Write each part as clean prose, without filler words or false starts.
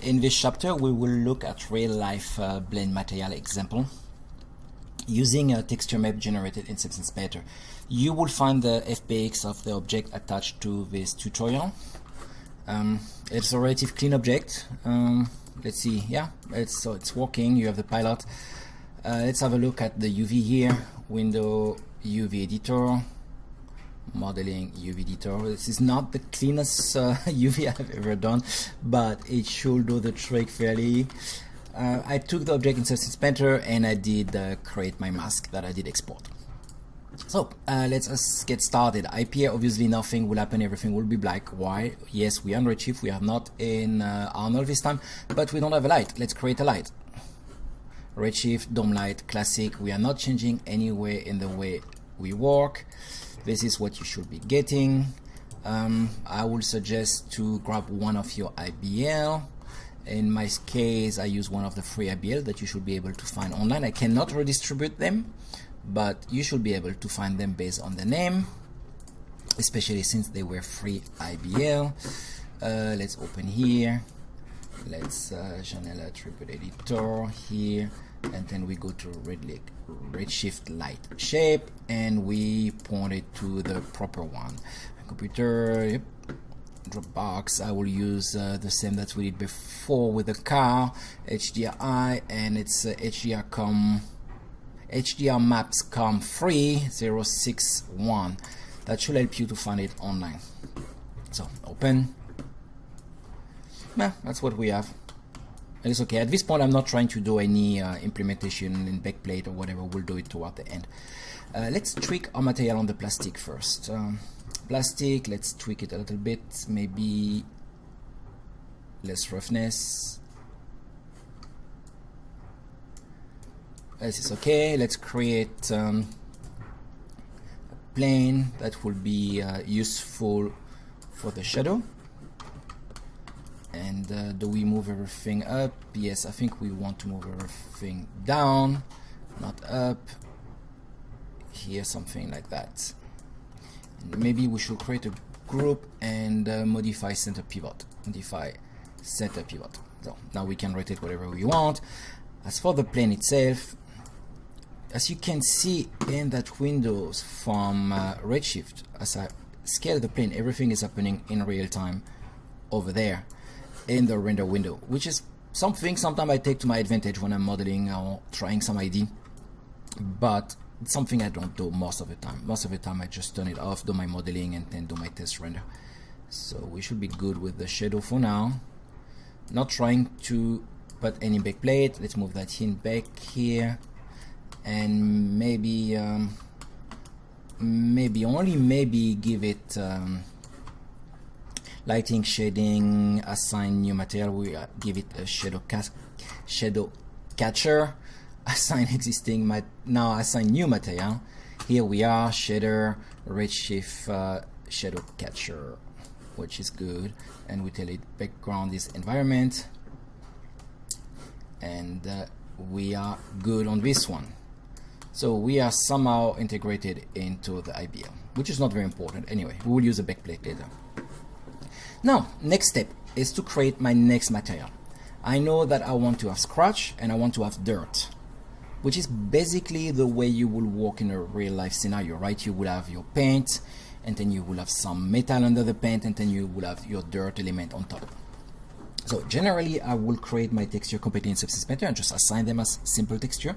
In this chapter, we will look at real-life blend material example using a texture map generated in Substance Painter. You will find the FBX of the object attached to this tutorial. It's a relative clean object. Let's see, yeah, it's working. You have the pilot. Let's have a look at the UV here. Window, UV editor, modeling UV editor. This is not the cleanest UV I've ever done, but it should do the trick fairly. I took the object in Substance Painter and I did create my mask that I did export. So let's get started. IPA, obviously nothing will happen, everything will be black. Why? Yes, we are in Redshift, we are not in Arnold this time, but we don't have a light. Let's create a light. Redshift, Dome Light, Classic. We are not changing anywhere in the way we work. This is what you should be getting. I will suggest to grab one of your IBL. In my case, I use one of the free IBL that you should be able to find online. I cannot redistribute them, but you should be able to find them based on the name, especially since they were free IBL. Let's open here. Let's channel attribute editor here, and then we go to Redshift light shape and we point it to the proper one. Computer, yep. Dropbox, I will use the same that we did before with the car, HDRI, and it's HDR maps com free 061. That should help you to find it online. So open. Nah, that's what we have. And it's okay. At this point, I'm not trying to do any implementation in backplate or whatever. We'll do it toward the end. Let's tweak our material on the plastic first. Plastic, let's tweak it a little bit. Maybe less roughness. This is okay. Let's create a plane that will be useful for the shadow. And do we move everything up? Yes, I think we want to move everything down, not up. Here, something like that. And maybe we should create a group and modify center pivot. Modify center pivot. So now we can rotate whatever we want. As for the plane itself, as you can see in that windows from Redshift, as I scale the plane, everything is happening in real time over there in the render window, which is something sometimes I take to my advantage when I'm modeling or trying some ID, but it's something I don't do most of the time. Most of the time I just turn it off, do my modeling, and then do my test render. So we should be good with the shadow for now. Not trying to put any backplate. Let's move that in back here, and maybe maybe give it lighting, shading, assign new material. We give it a shadow catcher. Assign existing now assign new material. Here we are, shader, Redshift shadow catcher, which is good, and we tell it background is environment, and we are good on this one. So we are somehow integrated into the IBL, which is not very important anyway. We will use a backplate later. Now, next step is to create my next material. I know that I want to have scratch and I want to have dirt, which is basically the way you will work in a real life scenario, right? You will have your paint, and then you will have some metal under the paint, and then you will have your dirt element on top. So generally, I will create my texture completely in Substance Painter and just assign them as simple texture.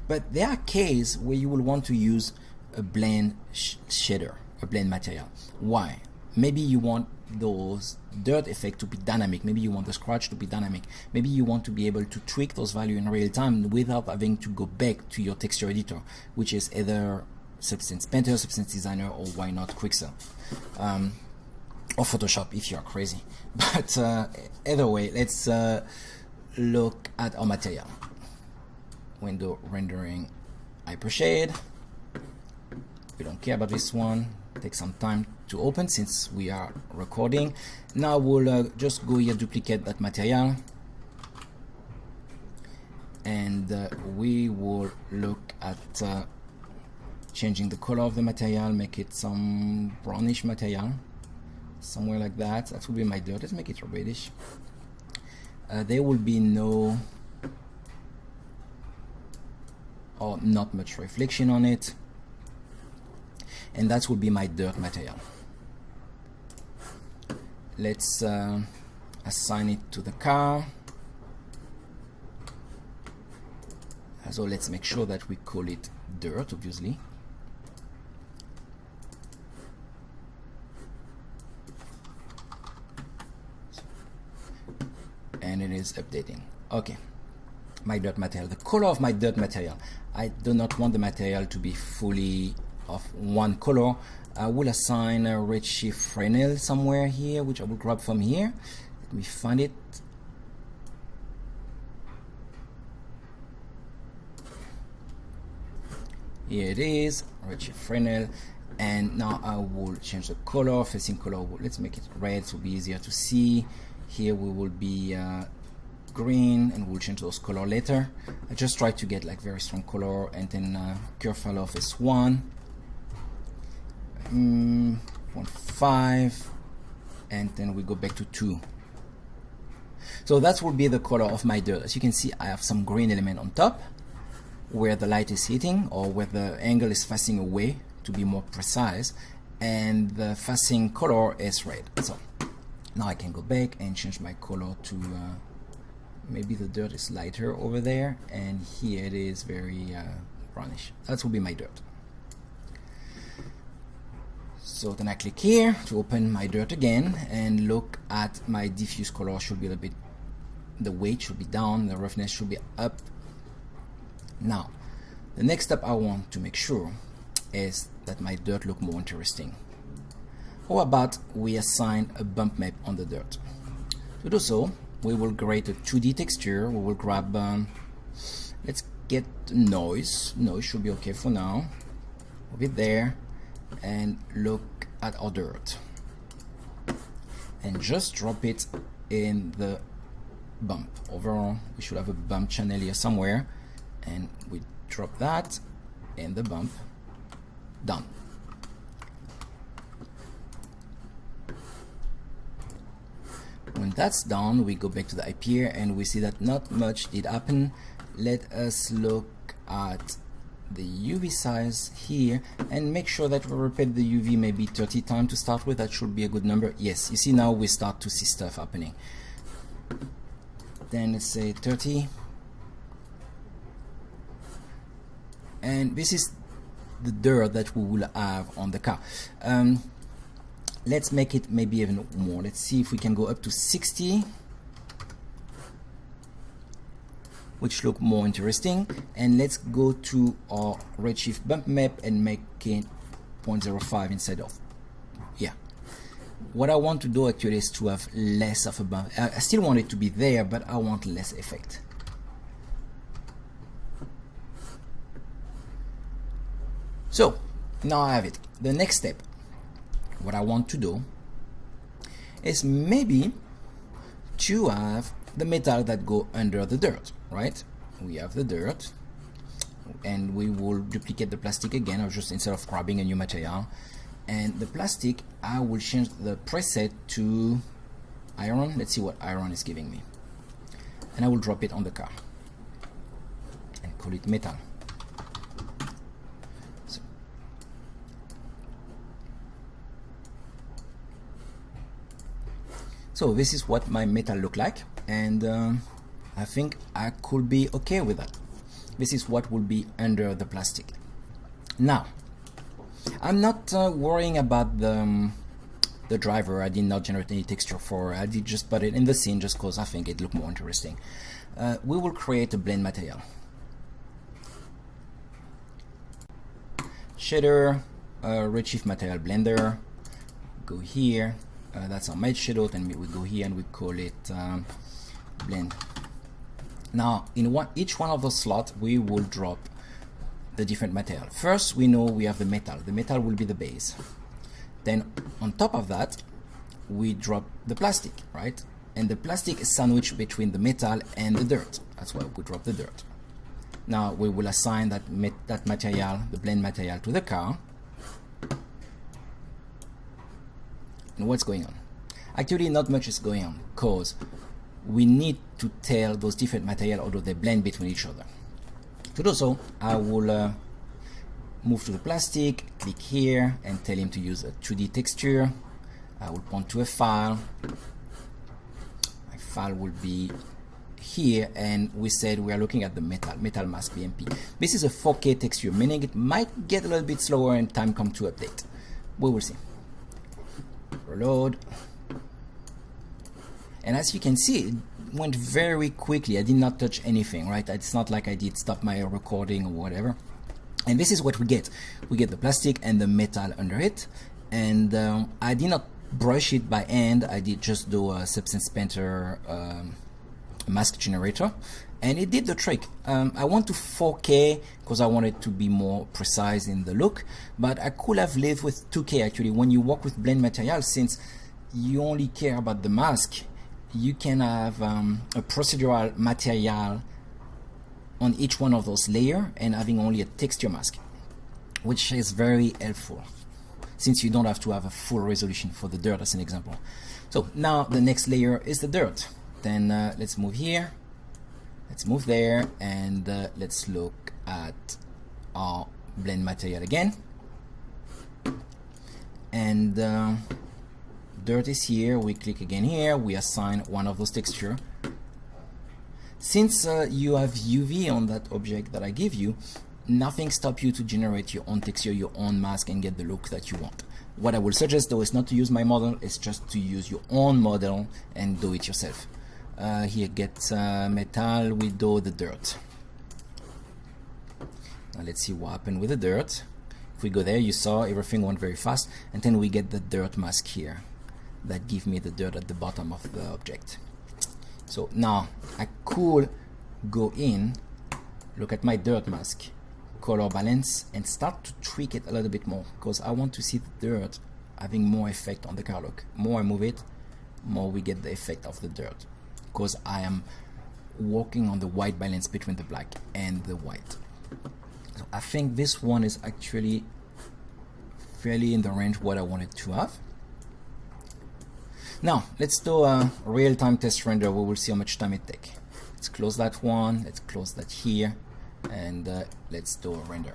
But there are cases where you will want to use a blend shader, a blend material. Why? Maybe you want those dirt effect to be dynamic. Maybe you want the scratch to be dynamic. Maybe you want to be able to tweak those values in real time without having to go back to your texture editor, which is either Substance Painter, Substance Designer, or why not Quixel, or Photoshop if you're crazy. But either way, let's look at our material. Window rendering Hypershade. We don't care about this one. Take some time to open since we are recording. Now we'll just go here, duplicate that material, and we will look at changing the color of the material, make it some brownish material, somewhere like that. That will be my dirt. Let's make it reddish. there will be no or not much reflection on it, and that will be my dirt material. Let's assign it to the car. So let's make sure that we call it dirt, obviously. And it is updating. Okay, my dirt material, the color of my dirt material. I do not want the material to be fully of one color. I will assign a redshift Fresnel somewhere here, which I will grab from here. Let me find it. Here it is, redshift Fresnel. And now I will change the color, facing color. Let's make it red so it'll be easier to see. Here we will be green, and we'll change those color later. I just try to get like very strong color, and then curve file of S1, 0.5, and then we go back to 2. So that will be the color of my dirt. As you can see, I have some green element on top where the light is hitting, or where the angle is facing away, to be more precise, and the facing color is red. So now I can go back and change my color to maybe the dirt is lighter over there, and here it is very brownish. That will be my dirt. So then I click here to open my dirt again and look at my diffuse color. Should be a little bit, the weight should be down, the roughness should be up. Now the next step I want to make sure is that my dirt look more interesting. How about we assign a bump map on the dirt? To do so, we will create a 2D texture. We will grab, let's get noise. Noise should be okay for now. Move it there and look at our dirt. And just drop it in the bump. Overall, we should have a bump channel here somewhere. And we drop that in the bump. Done. When that's done, we go back to the IP here and we see that not much did happen. Let us look at the UV size here and make sure that we repeat the UV maybe 30 times to start with. That should be a good number. Yes, you see now we start to see stuff happening. Then let's say 30. And this is the dirt that we will have on the car. Let's make it maybe even more. Let's see if we can go up to 60, which look more interesting. And let's go to our redshift bump map and make it 0.05 instead of, yeah. What I want to do actually is to have less of a bump. I still want it to be there, but I want less effect. So now I have it. The next step, what I want to do is maybe to have the metal that go under the dirt, right? We have the dirt, and we will duplicate the plastic again, or just instead of grabbing a new material. And the plastic, I will change the preset to iron. Let's see what iron is giving me. And I will drop it on the car and call it metal. So this is what my metal look like, and I think I could be okay with that. This is what will be under the plastic. Now, I'm not worrying about the driver. I did not generate any texture for it. I did just put it in the scene just because I think it looked more interesting. We will create a blend material. Shader, redshift material blender, go here. That's our matte shadow, then we go here and we call it blend. Now in each one of those slots we will drop the different material. First we know we have the metal will be the base. Then on top of that we drop the plastic, right? And the plastic is sandwiched between the metal and the dirt. That's why we drop the dirt. Now we will assign that material, the blend material, to the car. And what's going on? Actually not much is going on, because we need to tell those different materials, although they blend between each other. To do so, I will move to the plastic, click here, and tell him to use a 2D texture. I will point to a file. My file will be here, and we said we are looking at the metal mask BMP. This is a 4K texture, meaning it might get a little bit slower and time come to update. We will see. Reload. And as you can see, it went very quickly. I did not touch anything, right? It's not like I did stop my recording or whatever. And this is what we get. We get the plastic and the metal under it. And I did not brush it by hand. I did just do a Substance Painter mask generator, and it did the trick. I went to 4K because I wanted to be more precise in the look, but I could have lived with 2K actually. When you work with blend material, since you only care about the mask, you can have a procedural material on each one of those layers and having only a texture mask, which is very helpful since you don't have to have a full resolution for the dirt as an example. So now the next layer is the dirt. Then let's move here, let's move there, and let's look at our blend material again. And dirt is here. We click again here, we assign one of those texture. Since you have UV on that object that I give you, nothing stops you to generate your own texture, your own mask, and get the look that you want. What I will suggest though is not to use my model, it's just to use your own model and do it yourself. Here, get metal, we do the dirt. Now let's see what happened with the dirt. If we go there, you saw everything went very fast, and then we get the dirt mask here that give me the dirt at the bottom of the object. So now I could go in, look at my dirt mask, color balance, and start to tweak it a little bit more, because I want to see the dirt having more effect on the car look. More I move it, more we get the effect of the dirt, because I am working on the white balance between the black and the white. So I think this one is actually fairly in the range what I wanted to have. Now let's do a real-time test render. We will see how much time it takes. Let's close that one, let's close that here, and let's do a render.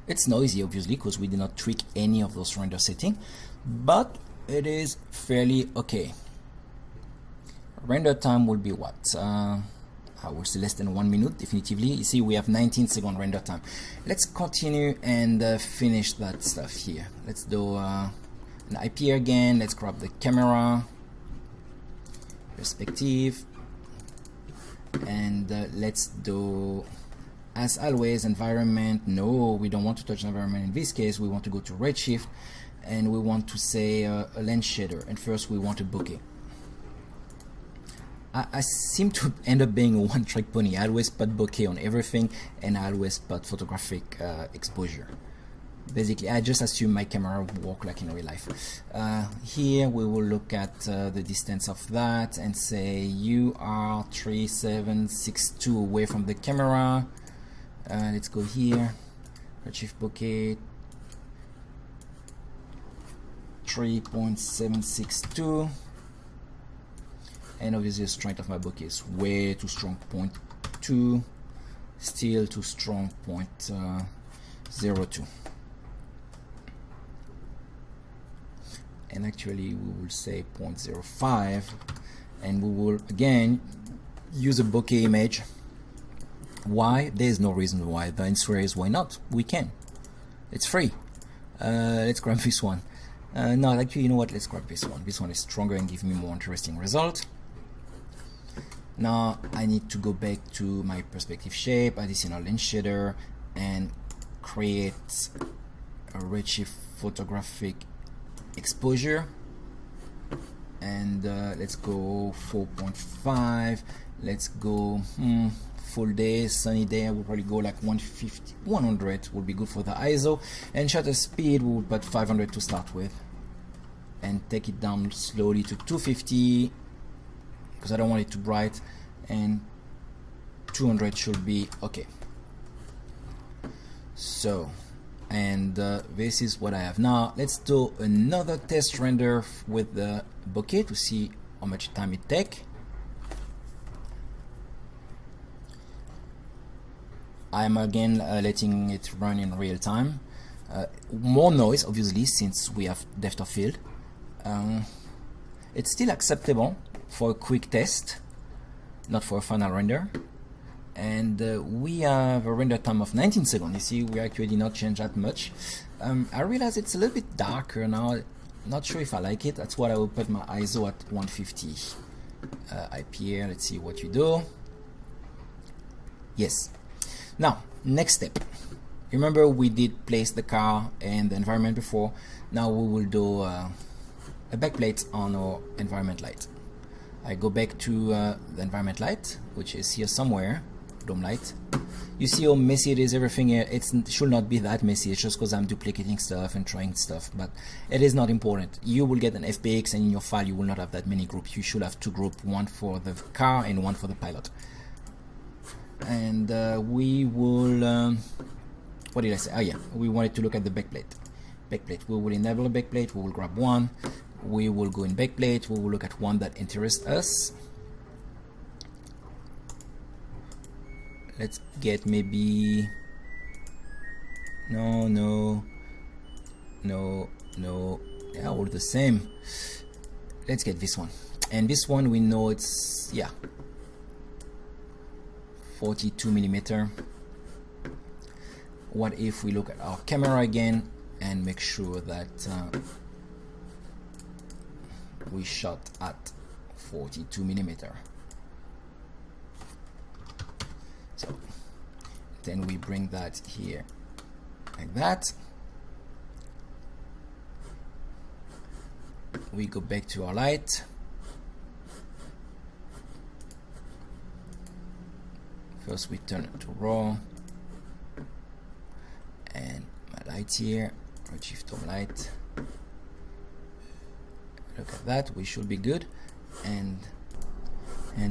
It's noisy obviously because we did not tweak any of those render settings, but it is fairly okay. Render time will be what? I will say less than 1 minute definitively. You see we have 19-second render time. Let's continue and finish that stuff here. Let's do an IP again. Let's grab the camera, perspective, and let's do, as always, environment. No, we don't want to touch environment in this case. We want to go to redshift, and we want to say a lens shader, and first we want a bokeh. I seem to end up being a one-trick pony. I always put bokeh on everything, and I always put photographic exposure. Basically, I just assume my camera will work like in real life. Here we will look at the distance of that and say you are 3762 away from the camera. Let's go here, redshift bokeh 3.762, and obviously the strength of my bokeh is way too strong, 0.2, still too strong, 0.02. And actually we will say 0.05, and we will again use a bokeh image. Why? There is no reason why. The answer is why not? We can. It's free. Let's grab this one. No, actually, you know what? Let's grab this one. This one is stronger and give me more interesting result. Now I need to go back to my perspective shape, additional lens shader, and create a redshift photographic exposure. And let's go 4.5. Let's go full day, sunny day. I will probably go like 150, 100 would be good for the ISO, and shutter speed we will put 500 to start with, and take it down slowly to 250 because I don't want it too bright, and 200 should be okay. So and this is what I have now. Let's do another test render with the bokeh to see how much time it takes. I'm again letting it run in real time. More noise, obviously, since we have depth of field. It's still acceptable for a quick test, not for a final render. And we have a render time of 19 seconds. You see, we actually did not change that much. I realize it's a little bit darker now. Not sure if I like it. That's why I will put my ISO at 150. IPA, let's see what you do. Yes. Now, next step. Remember we did place the car and the environment before. Now we will do a backplate on our environment light. I go back to the environment light, which is here somewhere. Dome light. You see how messy it is, everything here. It should not be that messy. It's just because I'm duplicating stuff and trying stuff, but it is not important. You will get an FBX, and in your file you will not have that many groups. You should have two groups, one for the car and one for the pilot. And we will what did I say? Oh yeah, we wanted to look at the backplate. We will enable a backplate. We will grab one. We will go in backplate. We will look at one that interests us. Let's get maybe no, they're all the same. Let's get this one, and this one we know it's 42 millimeter. What if we look at our camera again and make sure that we shot at 42 millimeter? So then we bring that here like that. We go back to our light. First we turn it to raw, and my light here, Redshift Dome light. Look at that, we should be good. And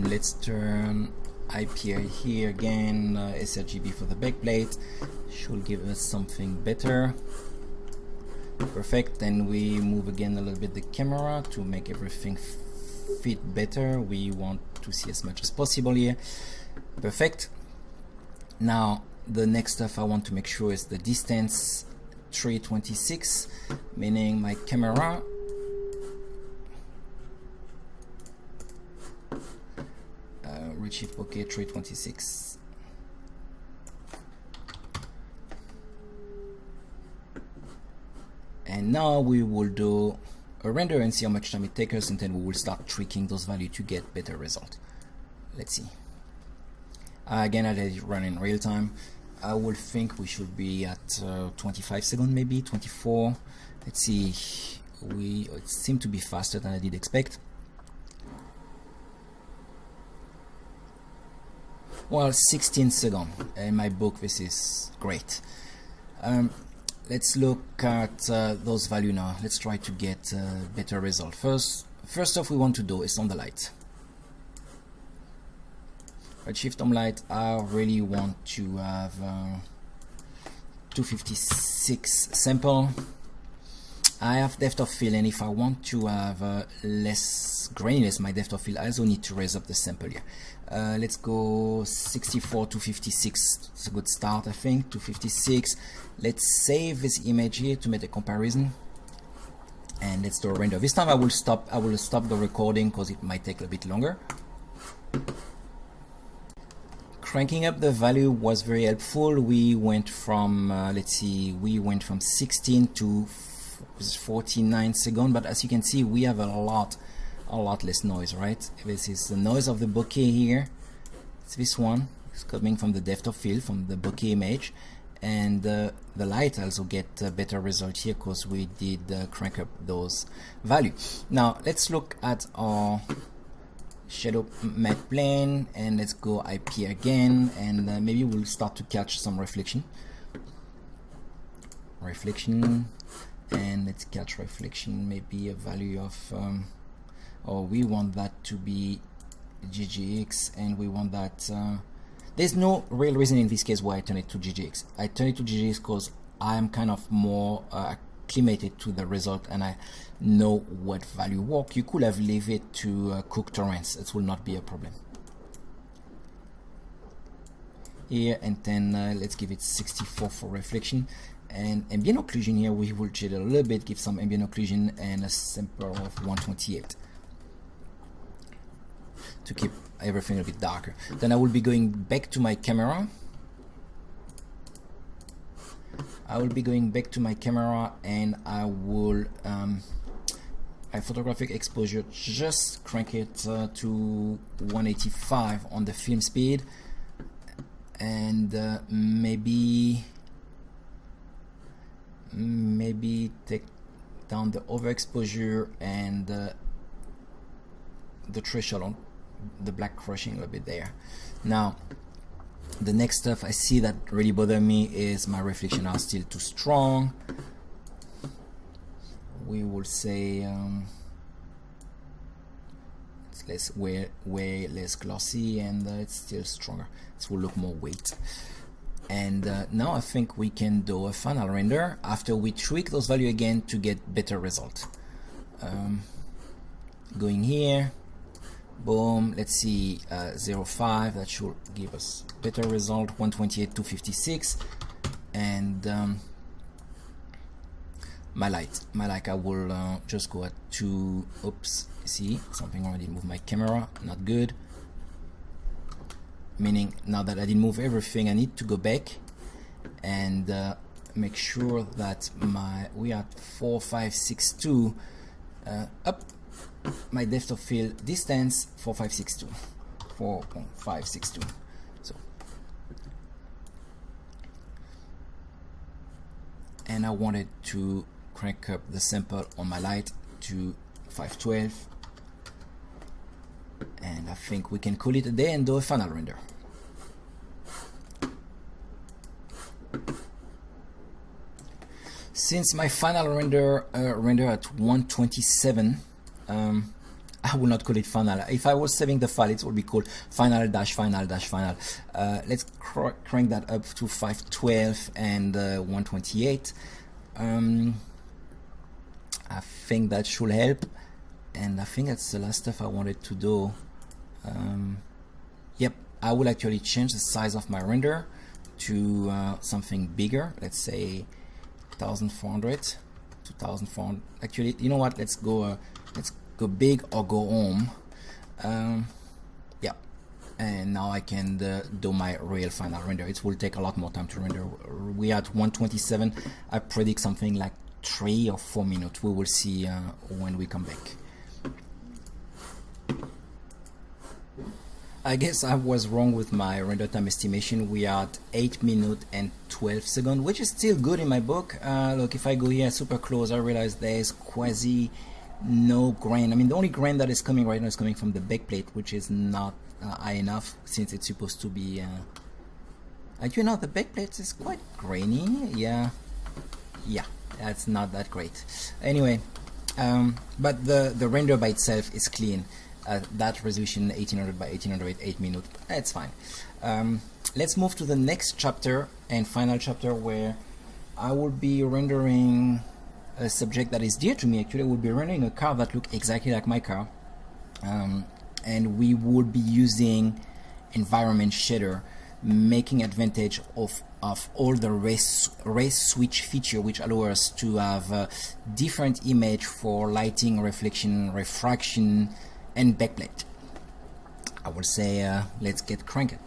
let's turn IPA here again, sRGB for the backplate, should give us something better. Perfect. Then we move again a little bit the camera to make everything fit better. We want to see as much as possible here. Perfect. Now the next stuff I want to make sure is the distance 326, meaning my camera Redshift bokeh 326. And now we will do a render and see how much time it takes us, and then we will start tweaking those values to get better result. Let's see. Again, I let it run in real time. I will think we should be at 25 seconds, maybe 24. Let's see. It seemed to be faster than I did expect. Well, 16 seconds. In my book, this is great. Let's look at those values now. Let's try to get a better result. First off, we want to do is on the light. Redshift Dome light, I really want to have 256 sample. I have depth of field, and if I want to have less graininess, my depth of field, I also need to raise up the sample here. Let's go 64 to 56. It's a good start, I think. To 56. Let's save this image here to make a comparison, and let's do a render. This time I will stop the recording because it might take a bit longer. Cranking up the value was very helpful. We went from we went from 16 to 49 seconds, but as you can see, we have a lot less noise, right? This is the noise of the bokeh here. It's this one. It's coming from the depth of field, from the bokeh image, and the light also get a better result here because we did crank up those values. Now let's look at our shadow matte plane, and let's go IP again, and maybe we'll start to catch some reflection, and let's catch reflection, maybe a value of we want that to be GGX, and we want that there's no real reason in this case why I turn it to GGX. I turn it to GGX because I'm kind of more acclimated to the result and I know what value work. You could have leave it to Cook Torrance. It will not be a problem. Here, and then let's give it 64 for reflection. And ambient occlusion here, we will change a little bit, give some ambient occlusion and a sample of 128 to keep everything a bit darker. Then I will be going back to my camera. And I will my photographic exposure, just crank it to 185 on the film speed, and maybe take down the overexposure and the threshold on the black crushing a little bit there. Now the next stuff I see that really bother me is my reflection are still too strong. We will say it's way less glossy, and it's still stronger. This will look more weight. And now I think we can do a final render after we tweak those values again to get better result. Going here, boom, let's see, 0.5, that should give us better result, 128 to 56. And my light I will just go at 2. Oops, see, something already moved my camera, not good. Meaning now that I didn't move everything, I need to go back and make sure that we are at 4562 up my depth of field distance 4.562. So, and I wanted to crank up the sample on my light to 512. And I think we can call it a day and do a final render. Since my final render at 127, I will not call it final. If I was saving the file, it would be called final-final-final. Let's crank that up to 512 and 128. I think that should help. And I think that's the last stuff I wanted to do. Yep, I will actually change the size of my render to something bigger. Let's say 1400, 2400. Actually, you know what? Let's go big or go home. Yeah, and now I can do my real final render. It will take a lot more time to render. We are at 127. I predict something like 3 or 4 minutes. We will see when we come back. I guess I was wrong with my render time estimation. We are at 8 minutes and 12 seconds, which is still good in my book. Look, if I go here super close, I realize there's quasi no grain. I mean, the only grain that is coming right now is coming from the backplate, which is not high enough since it's supposed to be. You know, the backplate is quite grainy. Yeah, that's not that great. Anyway, but the render by itself is clean. That resolution 1800 by 1800, 8 minutes, it's fine. Let's move to the next chapter and final chapter, where I will be rendering a subject that is dear to me. Actually, I will be rendering a car that looks exactly like my car, and we will be using environment shader, making advantage of all the race switch feature, which allow us to have different image for lighting, reflection, refraction, and backplate. I will say let's get cranking.